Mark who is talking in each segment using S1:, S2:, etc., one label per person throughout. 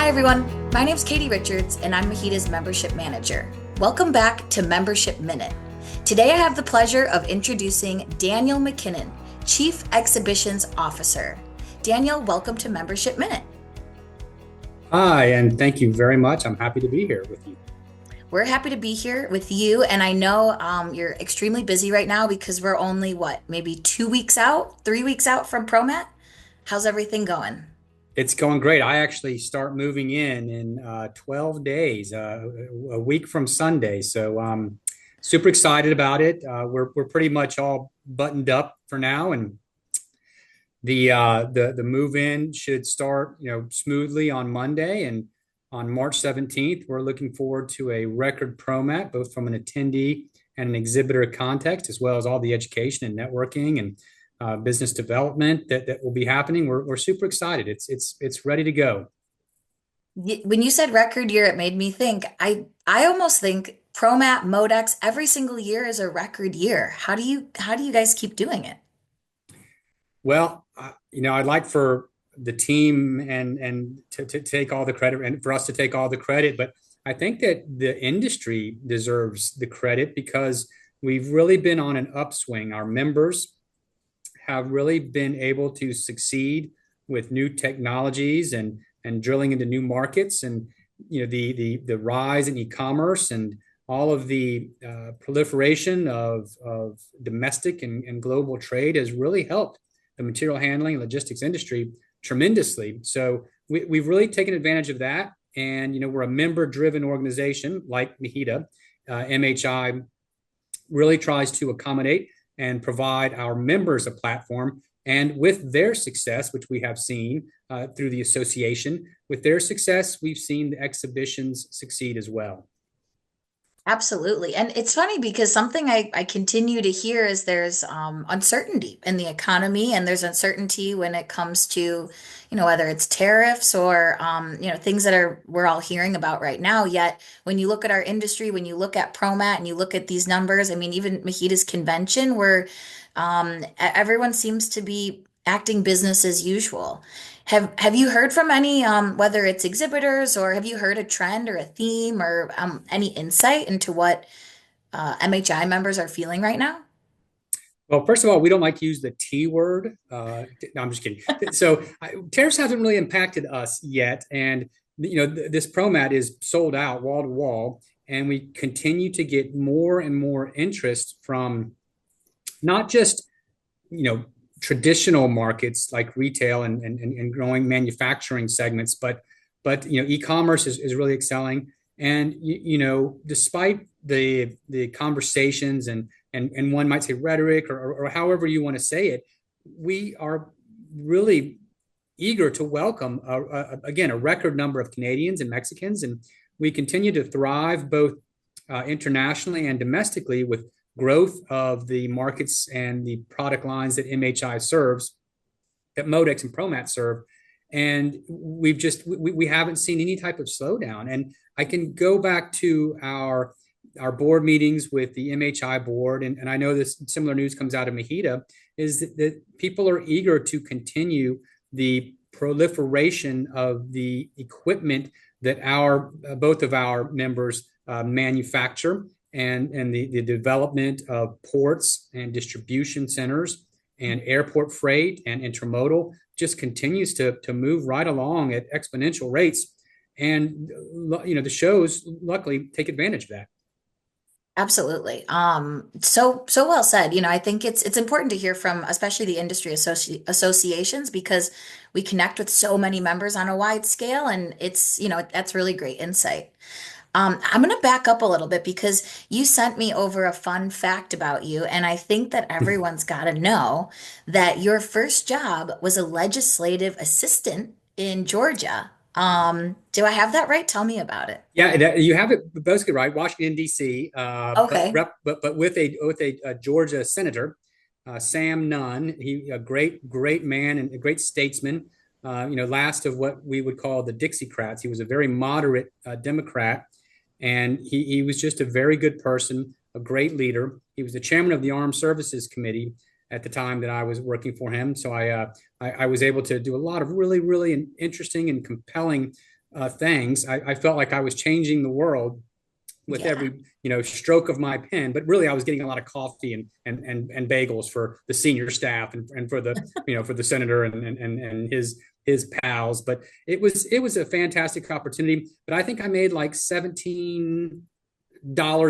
S1: Hi everyone, my name's Katie Richards and I'm MHEDA's membership manager. Welcome back to Membership Minute. Today I have the pleasure of introducing Daniel McKinnon, Chief Exhibitions Officer. Daniel, welcome to Membership Minute.
S2: Hi, and thank you very much. I'm happy to be here with you.
S1: We're happy to be here with you, and I know you're extremely busy right now because we're only, maybe 2 weeks out, 3 weeks out from ProMat? How's everything going?
S2: It's going great. I actually start moving in 12 days, a week from Sunday. So super excited about it. We're pretty much all buttoned up for now, and the move in should start smoothly on Monday. And on March 17th, we're looking forward to a record ProMat, both from an attendee and an exhibitor context, as well as all the education and networking and business development that will be happening. We're super excited. It's ready to go.
S1: When you said record year, it made me think. I almost think ProMat, Modex, every single year is a record year. How do you guys keep doing it?
S2: Well, I'd like for the team and to take all the credit and for us to take all the credit, but I think that the industry deserves the credit because we've really been on an upswing. Our members have really been able to succeed with new technologies and drilling into new markets, and the rise in e-commerce and all of the proliferation of domestic and global trade has really helped the material handling and logistics industry tremendously. So we've really taken advantage of that, and we're a member-driven organization like MHEDA. MHI really tries to accommodate and provide our members a platform. And with their success, which we have seen through the association, with their success, we've seen the exhibitions succeed as well.
S1: Absolutely. And it's funny because something I continue to hear is there's uncertainty in the economy and there's uncertainty when it comes to, whether it's tariffs or, things that we're all hearing about right now. Yet when you look at our industry, when you look at ProMat and you look at these numbers, I mean, even MHEDA's convention where everyone seems to be acting business as usual. Have you heard from any, whether it's exhibitors or have you heard a trend or a theme or any insight into what MHI members are feeling right now?
S2: Well, first of all, we don't like to use the T word. No, I'm just kidding. So tariffs haven't really impacted us yet. And, this ProMat is sold out wall to wall. And we continue to get more and more interest from not just, traditional markets like retail and growing manufacturing segments, but e-commerce is really excelling. And despite the conversations and one might say rhetoric or however you want to say it, we are really eager to welcome again a record number of Canadians and Mexicans, and we continue to thrive both internationally and domestically with growth of the markets and the product lines that MHI serves, that Modex and ProMat serve. And we haven't seen any type of slowdown. And I can go back to our board meetings with the MHI board, and I know this similar news comes out of MHEDA, is that people are eager to continue the proliferation of the equipment that both of our members manufacture, and the development of ports and distribution centers and airport freight and intermodal just continues to move right along at exponential rates. And, the shows luckily take advantage of that.
S1: Absolutely. So well said. I think it's important to hear from especially the industry associations because we connect with so many members on a wide scale, and that's really great insight. I'm going to back up a little bit because you sent me over a fun fact about you, and I think that everyone's got to know that your first job was a legislative assistant in Georgia. Do I have that right? Tell me about it.
S2: Yeah, you have it basically right. Washington D.C.,
S1: Okay.
S2: but with a Georgia senator, Sam Nunn. He a great man and a great statesman. Last of what we would call the Dixiecrats. He was a very moderate Democrat, and he was just a very good person, a great leader. He was the chairman of the Armed Services Committee at the time that I was working for him. So I was able to do a lot of really, really interesting and compelling things. I felt like I was changing the world with
S1: Yeah.
S2: every stroke of my pen, but really I was getting a lot of coffee and bagels for the senior staff and for the for the senator and his pals. But it was a fantastic opportunity. But I think I made like $17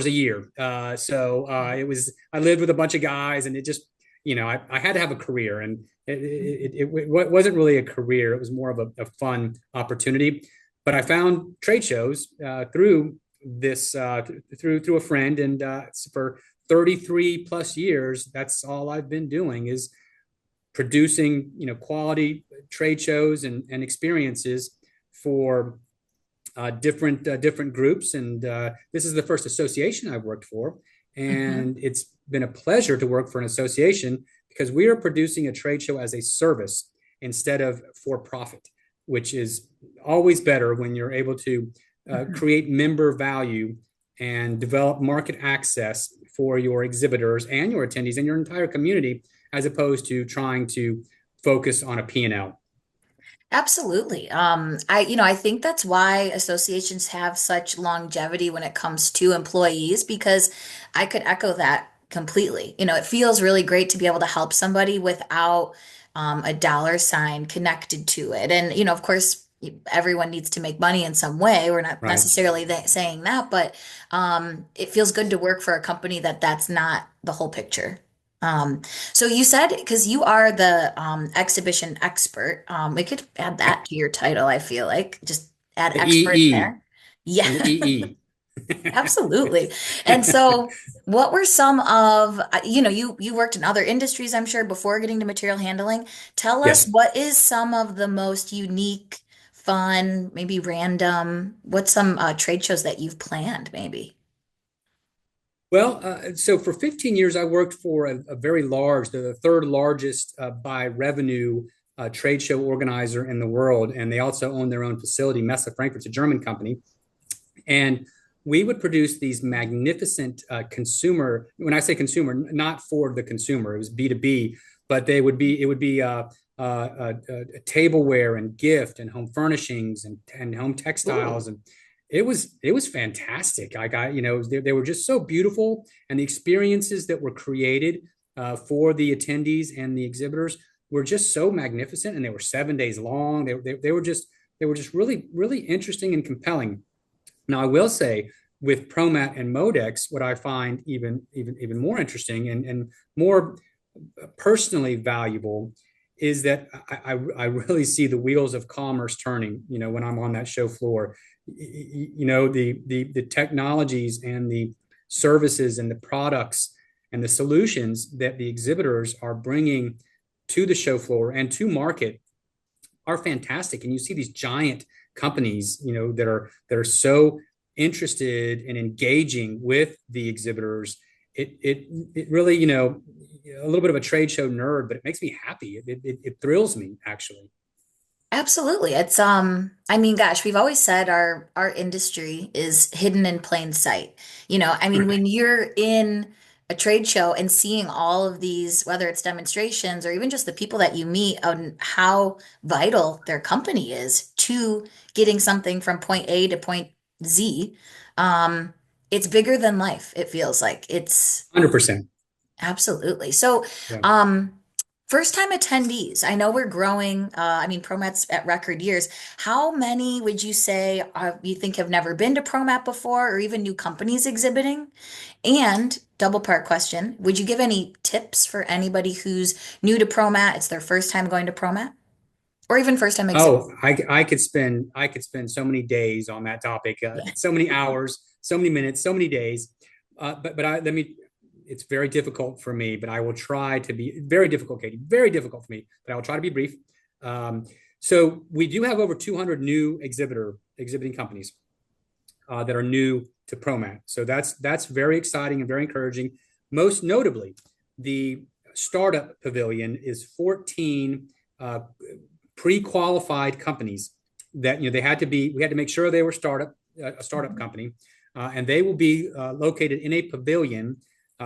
S2: a year. It was, I lived with a bunch of guys, and it just, I had to have a career, and it wasn't really a career. It was more of a fun opportunity. But I found trade shows through this through a friend, and for 33 plus years, that's all I've been doing is producing quality trade shows and experiences for different groups. And this is the first association I've worked for,
S1: Hmm.
S2: and it's been a pleasure to work for an association because we are producing a trade show as a service instead of for profit, which is always better when you're able to
S1: Hmm.
S2: create member value and develop market access for your exhibitors and your attendees and your entire community, as opposed to trying to focus on a P&L.
S1: Absolutely. I think that's why associations have such longevity when it comes to employees, because I could echo that completely. It feels really great to be able to help somebody without a dollar sign connected to it. And, of course, everyone needs to make money in some way. We're not
S2: Right.
S1: necessarily saying that, but it feels good to work for a company that's not the whole picture. Um, so you said, because you are the exhibition expert, we could add that to your title, I feel like. Just add
S2: The
S1: expert in
S2: EE.
S1: there. Yeah,
S2: I'm the EE.
S1: absolutely. And so what were some of, you worked in other industries, I'm sure, before getting to material handling. Tell us,
S2: Yes.
S1: what is some of the most unique, fun, maybe random, what's some trade shows that you've planned, maybe?
S2: Well, so for 15 years, I worked for a very large, the third largest by revenue trade show organizer in the world. And they also own their own facility. Messe Frankfurt's a German company. And we would produce these magnificent consumer, when I say consumer, not for the consumer, it was B2B, but it would be tableware and gift and home furnishings and home
S1: Ooh.
S2: textiles. And it was fantastic. I got, they were just so beautiful. And the experiences that were created for the attendees and the exhibitors were just so magnificent. And they were 7 days long. They were just really, really interesting and compelling. Now, I will say with ProMat and Modex, what I find even more interesting and more personally valuable is that I really see the wheels of commerce turning. When I'm on that show floor, the technologies and the services and the products and the solutions that the exhibitors are bringing to the show floor and to market are fantastic. And you see these giant companies, that are so interested in engaging with the exhibitors. It really, a little bit of a trade show nerd, but it makes me happy. It thrills me, actually.
S1: Absolutely. It's I mean, gosh, we've always said our industry is hidden in plain sight. I mean,
S2: Right.
S1: when you're in a trade show and seeing all of these, whether it's demonstrations or even just the people that you meet and how vital their company is to getting something from point A to point Z, um, it's bigger than life, it feels like. It's
S2: 100%.
S1: Absolutely. So,
S2: Yeah.
S1: first time attendees, I know we're growing. I mean, ProMat's at record years. How many would you say you think have never been to ProMat before, or even new companies exhibiting? And double part question, would you give any tips for anybody who's new to ProMat? It's their first time going to ProMat, or even first time exhibit?
S2: Oh, I could spend so many days on that topic,
S1: Yeah.
S2: so many hours, so many minutes, so many days. But let me. It's very difficult for me, but I will try to be very difficult, Katie. Very difficult for me, but I will try to be brief. Um, so we do have over 200 new exhibiting companies that are new to ProMat. So that's very exciting and very encouraging. Most notably, the Startup Pavilion is 14 uh, pre-qualified companies that they had to be. We had to make sure they were a startup
S1: Mhm.
S2: company, and they will be located in a pavilion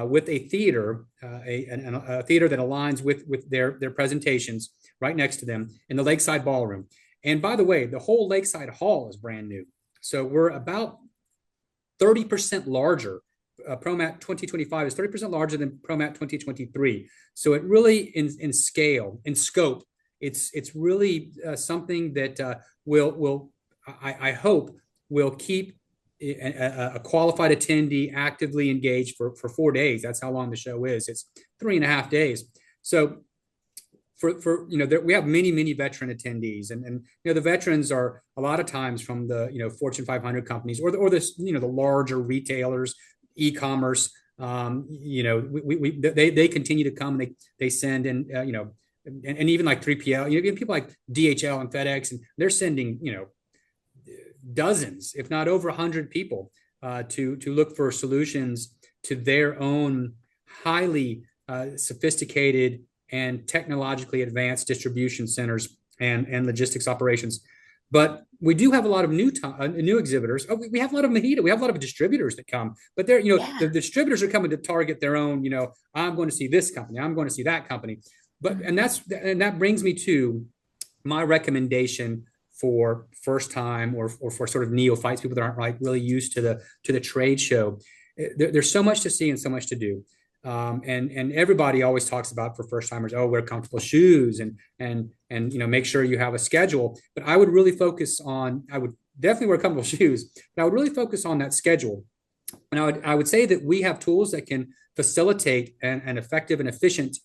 S2: with a theater, a theater that aligns with their presentations right next to them in the Lakeside Ballroom. And by the way, the whole Lakeside Hall is brand new. So we're about 30% larger. ProMat 2025 is 30% larger than ProMat 2023. So it really, in scale, in scope, it's really something that I hope will keep a qualified attendee actively engaged for 4 days. That's how long the show is. It's 3.5 days. So we have many veteran attendees, and the veterans are a lot of times from the Fortune 500 companies or the larger retailers, e-commerce. They continue to come. They send in and even like 3PL, people like DHL and FedEx, and they're sending dozens, if not over 100 people to look for solutions to their own highly sophisticated and technologically advanced distribution centers and logistics operations. But we do have a lot of new exhibitors. Oh, we have a lot of MHEDA. We have a lot of distributors that come, but they're the
S1: Yeah.
S2: distributors are coming to target their own. I'm going to see this company. I'm going to see that company. But
S1: Mhm.
S2: that brings me to my recommendation for first time or for sort of neophytes, people that aren't really used to the trade show. There's so much to see and so much to do. And everybody always talks about for first timers, oh, wear comfortable shoes and make sure you have a schedule. But I would definitely wear comfortable shoes, but I would really focus on that schedule. And I would say that we have tools that can facilitate an effective and efficient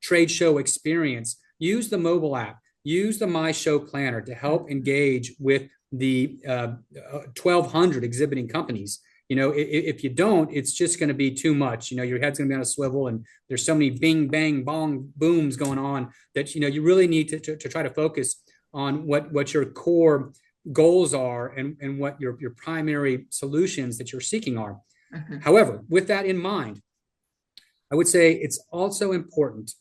S2: trade show experience. Use the mobile app, use the My Show Planner to help engage with the 1,200 exhibiting companies. If you don't, it's just going to be too much. Your head's going to be on a swivel, and there's so many bing, bang, bong, booms going on that you really need to try to focus on what your core goals are and what your primary solutions that you're seeking are.
S1: Mhm.
S2: However, with that in mind, I would say it's also important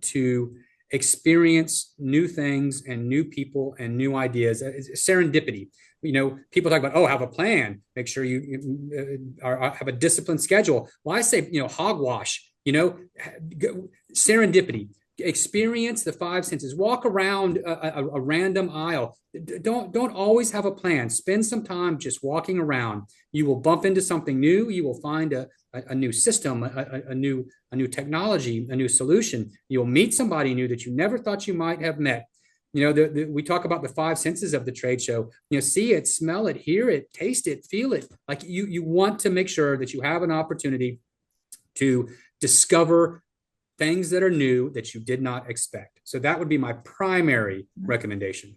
S2: to experience new things and new people and new ideas. Serendipity. People talk about, oh, have a plan, make sure you have a disciplined schedule. Well, I say, hogwash, serendipity. Experience the five senses. Walk around a random aisle. Don't always have a plan. Spend some time just walking around. You will bump into something new. You will find a new system, a new technology, a new solution. You'll meet somebody new that you never thought you might have met. We talk about the five senses of the trade show. See it, smell it, hear it, taste it, feel it. Like you want to make sure that you have an opportunity to discover things that are new that you did not expect. So that would be my primary recommendation.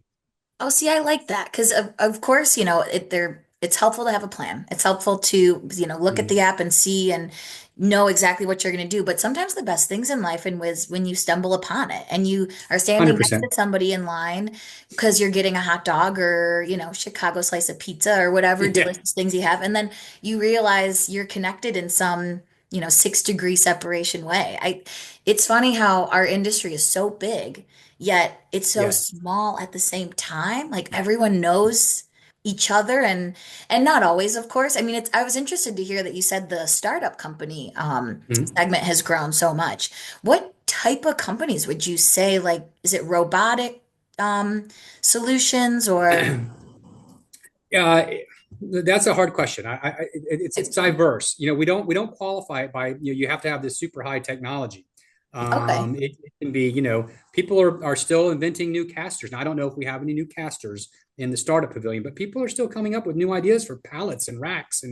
S1: Oh, see, I like that because of course, it's helpful to have a plan. It's helpful to, look at the
S2: Mm-hmm.
S1: app and see and know exactly what you're going to do. But sometimes the best things in life and was when you stumble upon it and you are standing next to
S2: 100%.
S1: somebody in line because you're getting a hot dog or, Chicago slice of pizza or whatever
S2: Yeah.
S1: delicious things you have. And then you realize you're connected in some, 6-degree separation way. It's funny how our industry is so big yet it's so
S2: Yes.
S1: small at the same time. Like everyone knows each other and not always, of course. I mean, I was interested to hear that you said the startup company
S2: Mm-hmm.
S1: segment has grown so much. What type of companies would you say, like, is it robotic solutions or
S2: Uh, that's a hard question. It's diverse. We don't qualify it by you have to have this super high technology.
S1: okay.
S2: It can be people are still inventing new casters. Now I don't know if we have any new casters in the startup pavilion, but people are still coming up with new ideas for pallets and racks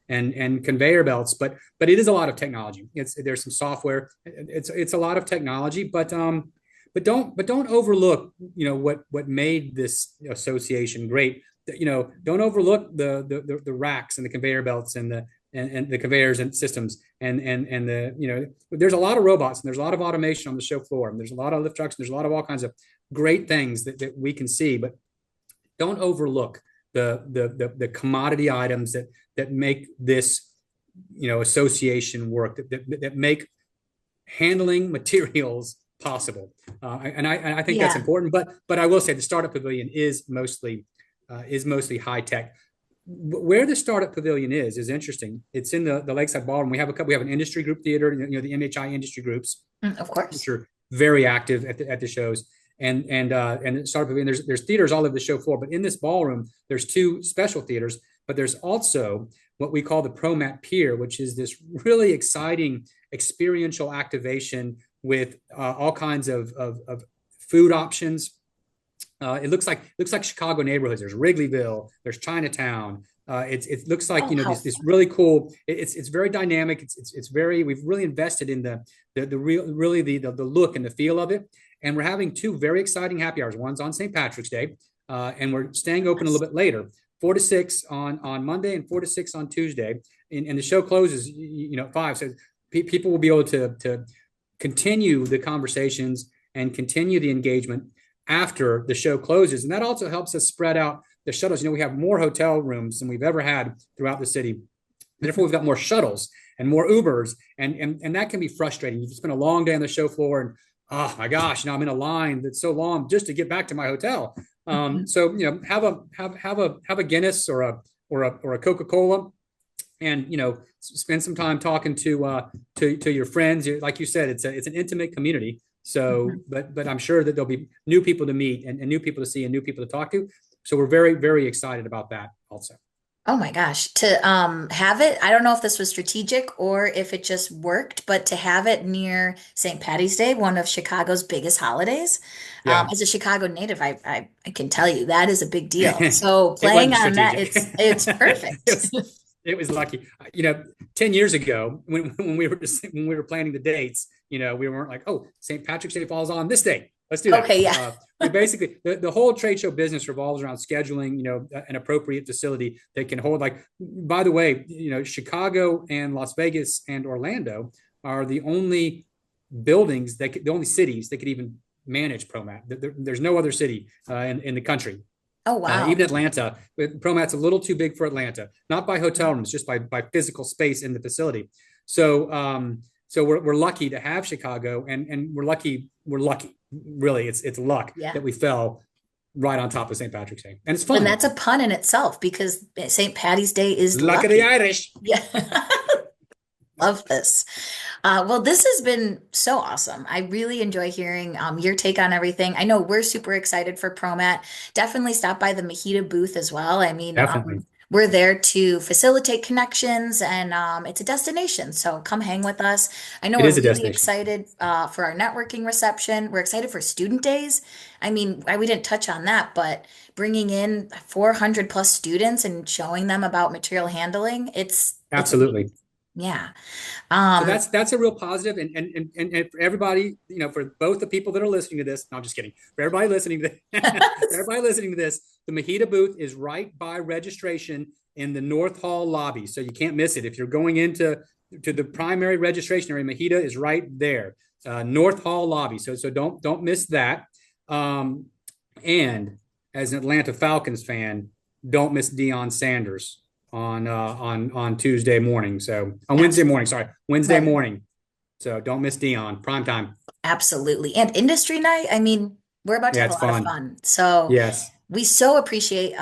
S2: and conveyor belts. But it is a lot of technology. There's some software. It's a lot of technology, but don't overlook what made this association great. Don't overlook the racks and the conveyor belts and the conveyors and systems and there's a lot of robots and there's a lot of automation on the show floor and there's a lot of lift trucks and there's a lot of all kinds of great things that we can see, but don't overlook the commodity items that make this association work, that make handling materials possible. And I think that's
S1: Yeah.
S2: important. But I will say the startup pavilion is mostly high tech. Where the startup pavilion is interesting. It's in the Lakeside Ballroom. We have an industry group theater, the MHI industry groups,
S1: Of
S2: which
S1: course.
S2: are very active at the shows. and the Startup Pavilion. There's theaters all over the show floor, but in this ballroom, there's two special theaters. But there's also what we call the ProMat Pier, which is this really exciting experiential activation with all kinds of food options. It looks like Chicago neighborhoods. There's Wrigleyville, there's Chinatown. It looks like
S1: Oh, how
S2: this really cool. It's very dynamic. It's very, we've really invested in the real, really the look and the feel of it. And we're having two very exciting happy hours. One's on St. Patrick's Day, and we're staying open a little bit later, 4 to 6 on Monday and 4 to 6 on Tuesday. And the show closes at 5. So people will be able to continue the conversations and continue the engagement after the show closes. And that also helps us spread out the shuttles. We have more hotel rooms than we've ever had throughout the city. Therefore, we've got more shuttles and more Ubers. And that can be frustrating. You spend a long day on the show floor and, oh my gosh, now I'm in a line that's so long just to get back to my hotel. So, have a Guinness or a Coca-Cola, and spend some time talking to your friends. Like you said, it's an intimate community. So, but I'm sure that there'll be new people to meet and new people to see and new people to talk to. So we're very, very excited about that also.
S1: Oh my gosh, to have it, I don't know if this was strategic or if it just worked, but to have it near St. Patty's Day, one of Chicago's biggest holidays,
S2: Yeah.
S1: as a Chicago native, I can tell you that is a big deal. So
S2: It
S1: playing
S2: wasn't
S1: on that,
S2: strategic.
S1: it's perfect.
S2: It was lucky. 10 years ago when we were planning the dates, we weren't like, oh, St. Patrick's Day falls on this day. Let's do that.
S1: Okay, yeah.
S2: We basically, the whole trade show business revolves around scheduling, an appropriate facility that can hold, like, by the way, Chicago and Las Vegas and Orlando are the only the only cities that could even manage ProMat. There's no other city in the country.
S1: Oh wow.
S2: Even Atlanta, ProMat's a little too big for Atlanta, not by hotel rooms, just by physical space in the facility. So we're lucky to have Chicago, and we're lucky. Really, it's luck
S1: Yeah.
S2: that we fell right on top of St. Patrick's Day, and it's
S1: And
S2: fun.
S1: that's a pun in itself because St. Patty's Day is
S2: Luck of the
S1: lucky.
S2: Irish.
S1: Yeah. Love this. Well, this has been so awesome. I really enjoy hearing your take on everything. I know we're super excited for ProMat. Definitely stop by the MHEDA booth as well. I mean,
S2: Definitely,
S1: we're there to facilitate connections and it's a destination. So come hang with us. I know
S2: it
S1: we're
S2: is a
S1: really
S2: destination.
S1: excited for our networking reception. We're excited for student days. I mean, we didn't touch on that, but bringing in 400 plus students and showing them about material handling, it's amazing.
S2: Absolutely.
S1: Yeah.
S2: So
S1: Um,
S2: that's a real positive, and for everybody, for both the people that are listening to this. No, I'm just kidding. For everybody listening to for everybody listening to this, the MHEDA booth is right by registration in the North Hall lobby, so you can't miss it. If you're going to the primary registration area, MHEDA is right there, North Hall lobby. So don't miss that. And as an Atlanta Falcons fan, don't miss Deion Sanders on Tuesday morning. So on Wednesday
S1: absolutely.
S2: morning, sorry, Wednesday
S1: Right.
S2: morning. So don't miss Dion. Prime time.
S1: Absolutely. And industry night, I mean, we're about to
S2: Yeah,
S1: have a
S2: it's
S1: lot of
S2: fun.
S1: fun. So
S2: Yes,
S1: we so appreciate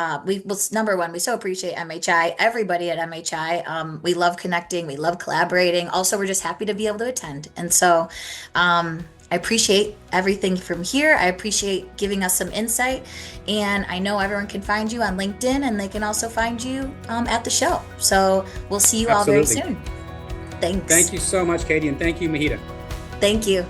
S1: number one, we so appreciate MHI, everybody at MHI. We love connecting, we love collaborating. Also, we're just happy to be able to attend. And so I appreciate everything from here. I appreciate giving us some insight. And I know everyone can find you on LinkedIn and they can also find you at the show. So we'll see you all very
S2: absolutely.
S1: soon. Thanks.
S2: Thank you so much, Katie, and thank you, Mahita.
S1: Thank you.